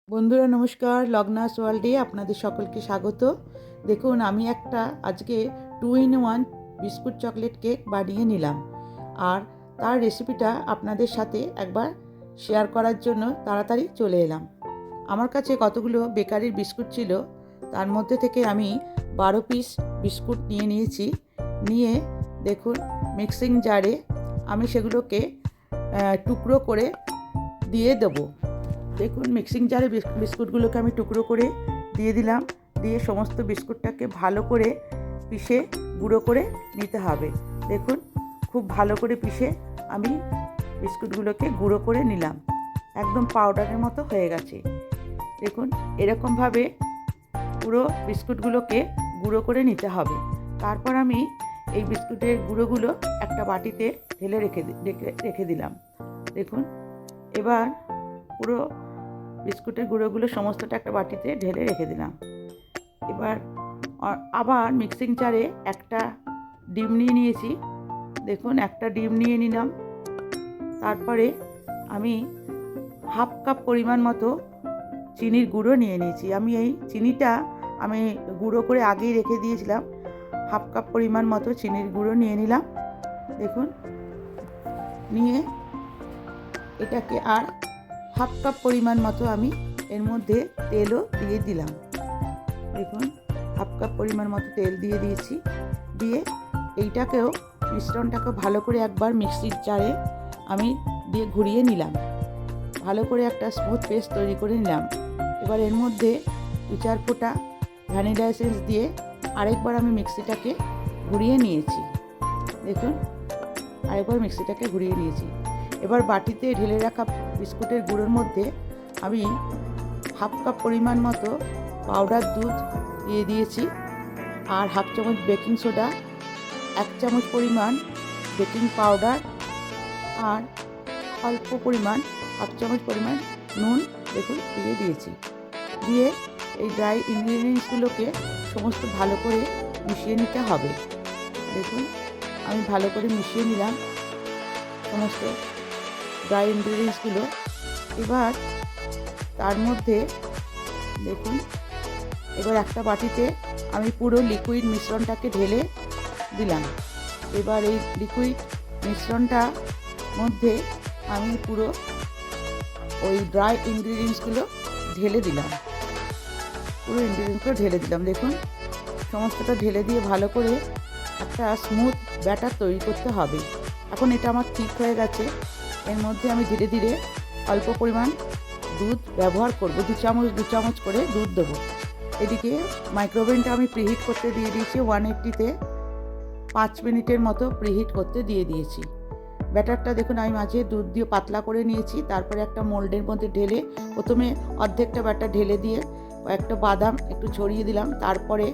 বন্ধুরা নমস্কার, লগ্নাস ওয়ার্ল্ডে আপনাদের সকলকে স্বাগত। দেখুন আমি একটা আজকে 2 in 1 বিস্কুট চকলেট কেক বানিয়ে নিলাম, আর তার রেসিপিটা আপনাদের সাথে একবার শেয়ার করার জন্য তাড়াতাড়ি চলে এলাম। আমার কাছে কতগুলো বেকারির বিস্কুট ছিল, তার মধ্যে থেকে আমি 12 পিস বিস্কুট নিয়ে নিয়েছি। নিয়ে দেখুন মিক্সিং জারে আমি সেগুলোকে টুকরো করে দিয়ে দেবো। দেখুন মিক্সিং জারে বিস্কুটগুলোকে আমি টুকরো করে দিয়ে দিলাম। দিয়ে সমস্ত বিস্কুটটাকে ভালো করে পিষে গুঁড়ো করে নিতে হবে। দেখুন খুব ভালো করে পিষে আমি বিস্কুটগুলোকে গুঁড়ো করে নিলাম, একদম পাউডারের মতো হয়ে গেছে। দেখুন এরকমভাবে পুরো বিস্কুটগুলোকে গুঁড়ো করে নিতে হবে। তারপর আমি এই বিস্কুটের গুঁড়োগুলো একটা বাটিতে ঢেলে রেখে দিলাম। দেখুন এবার পুরো বিস্কুটের গুঁড়োগুলো সমস্তটা একটা বাটিতে ঢেলে রেখে দিলাম। এবার আবার মিক্সিং জারে একটা ডিম নিয়ে নিয়েছি। দেখুন একটা ডিম নিয়ে নিলাম। তারপরে আমি হাফ কাপ পরিমাণ মতো চিনির গুঁড়ো নিয়ে নিয়েছি। আমি এই চিনিটা আমি গুঁড়ো করে আগেই রেখে দিয়েছিলাম। হাফ কাপ পরিমাণ মতো চিনির গুঁড়ো নিয়ে নিলাম। দেখুন নিয়ে এটাকে আর হাফ কাপ পরিমাণ মতো আমি এর মধ্যে তেলও দিয়ে দিলাম। দেখুন হাফ কাপ পরিমাণ মতো তেল দিয়ে দিয়েছি। দিয়ে এইটাকেও মিশ্রণটাকে ভালো করে একবার মিক্সির জারে আমি দিয়ে ঘুরিয়ে নিলাম। ভালো করে একটা স্মুথ পেস্ট তৈরি করে নিলাম। এবার এর মধ্যে 2-4 ফোঁটা ভ্যানিলা এসেন্স দিয়ে আরেকবার আমি মিক্সিটাকে ঘুরিয়ে নিয়েছি। দেখুন আরেকবার মিক্সিটাকে ঘুরিয়ে নিয়েছি। এবার বাটিতে ঢেলে রাখা বিস্কুটের গুঁড়োর মধ্যে আমি হাফ কাপ পরিমাণ মতো পাউডার দুধ দিয়ে দিয়েছি, আর হাফ চামচ বেকিং সোডা, 1 চামচ পরিমাণ বেকিং পাউডার, আর অল্প পরিমাণ হাফ চামচ পরিমাণ নুন দেখুন দিয়ে দিয়েছি। দিয়ে এই ড্রাই ইনগ্রিডিয়েন্টসগুলোকে সমস্ত ভালো করে মিশিয়ে নিতে হবে। দেখুন আমি ভালো করে মিশিয়ে নিলাম সমস্ত ড্রাই ইনগ্রিডিয়েন্টসগুলো। এবার তার মধ্যে দেখুন এবার একটা বাটিতে আমি পুরো লিকুইড মিশ্রণটাকে ঢেলে দিলাম। এবার এই লিকুইড মিশ্রণটা মধ্যে আমি পুরো ওই ড্রাই ইনগ্রিডিয়েন্টসগুলো ঢেলে দিলাম। দেখুন সমস্তটা ঢেলে দিয়ে ভালো করে একটা স্মুথ ব্যাটার তৈরি করতে হবে। এখন এটা আমার ঠিক হয়ে গেছে। এর মধ্যে আমি ধীরে ধীরে অল্প পরিমাণ দুধ ব্যবহার করব। 2 চামচ করে দুধ দেবো। এদিকে মাইক্রোওভেনটা আমি প্রিহিট করতে দিয়ে দিয়েছি 180-তে 5 মিনিটের মতো প্রিহিট করতে দিয়ে দিয়েছি। ব্যাটারটা দেখুন আমি মাঝে দুধ দিয়ে পাতলা করে নিয়েছি। তারপরে একটা মোল্ডের মধ্যে ঢেলে প্রথমে অর্ধেকটা ব্যাটার ঢেলে দিয়ে একটা বাদাম একটু ছড়িয়ে দিলাম। তারপরে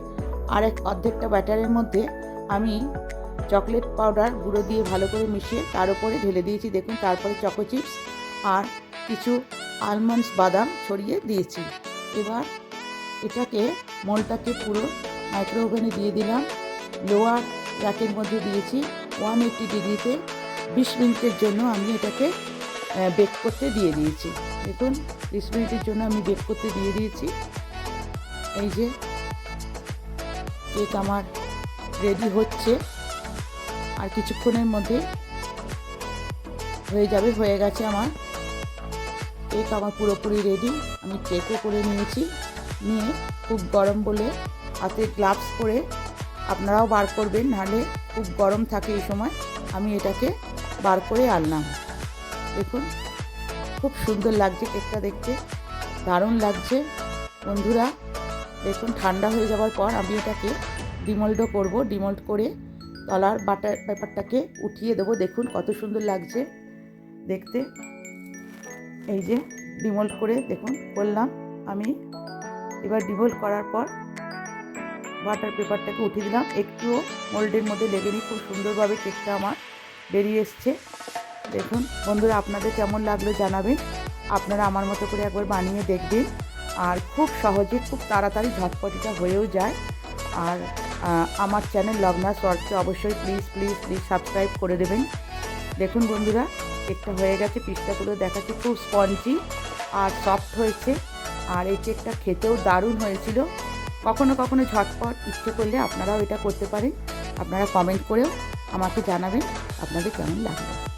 অর্ধেকটা ব্যাটারের মধ্যে আমি চকলেট পাউডার গুঁড়ো দিয়ে ভালো করে মিশিয়ে তার উপরে ঢেলে দিয়েছি। দেখুন তারপরে চকো চিপস আর কিছু আলমন্ডস বাদাম ছড়িয়ে দিয়েছি। এবার এটাকে মোল্ডটাকে পুরো মাইক্রোওভেনে দিয়ে দিলাম। লোয়ার র্যাকের মধ্যে দিয়েছি 180 ডিগ্রিতে 20 মিনিটের জন্য আমি এটাকে বেক করতে দিয়ে দিয়েছি। দেখুন 20 মিনিটের জন্য আমি বেক করতে দিয়ে দিয়েছি। এই যে কেক আমার রেডি হচ্ছে, আর কিছুক্ষণের মধ্যে হয়ে গেছে আমার কেক। আমার পুরোপুরি রেডি। আমি চেকও করে নিয়েছি। নিয়ে খুব গরম বলে হাতে গ্লাভস পরে আপনারাও বার করবেন, নাহলে খুব গরম থাকে এই সময়। আমি এটাকে বার করে আনলাম। দেখুন খুব সুন্দর লাগছে কেকটা দেখতে, দারুণ লাগছে বন্ধুরা। দেখুন ঠান্ডা হয়ে যাওয়ার পর আমি এটাকে ডিমোল্ডও করব। ডিমোল্ড করে তলার বাটার পেপারটাকে উঠিয়ে দেবো। দেখুন কত সুন্দর লাগছে দেখতে। এই যে ডিমোল্ড করে দেখুন করলাম আমি। এবার ডিমোল্ড করার পর বাটার পেপারটাকে উঠিয়ে দিলাম। একটুও মোল্ডের মধ্যে লেগেনি, খুব সুন্দরভাবে কেকটা আমার বেরিয়ে এসছে। দেখুন বন্ধুরা আপনাদের কেমন লাগলো জানাবেন। আপনারা আমার মতো করে একবার বানিয়ে দেখবেন, আর খুব সহজে খুব তাড়াতাড়ি ঝটপটিটা হয়েও যায়। আর আমার চ্যানেল লগ্নাস ওয়ার্ল্ডকে অবশ্যই প্লিজ সাবস্ক্রাইব করে দেবেন। দেখুন বন্ধুরা কেকটা হয়ে গেছে, পিসটাগুলো দেখাচ্ছি, খুব স্পঞ্জি আর সফট হয়েছে। আর এই কেকটা খেতেও দারুণ হয়েছিল। কখনো কখনো ঝটপট ইচ্ছে করলে আপনারাও এটা করতে পারেন। আপনারা কমেন্ট করেও আমাকে জানাবেন আপনাদের কেমন লাগলো।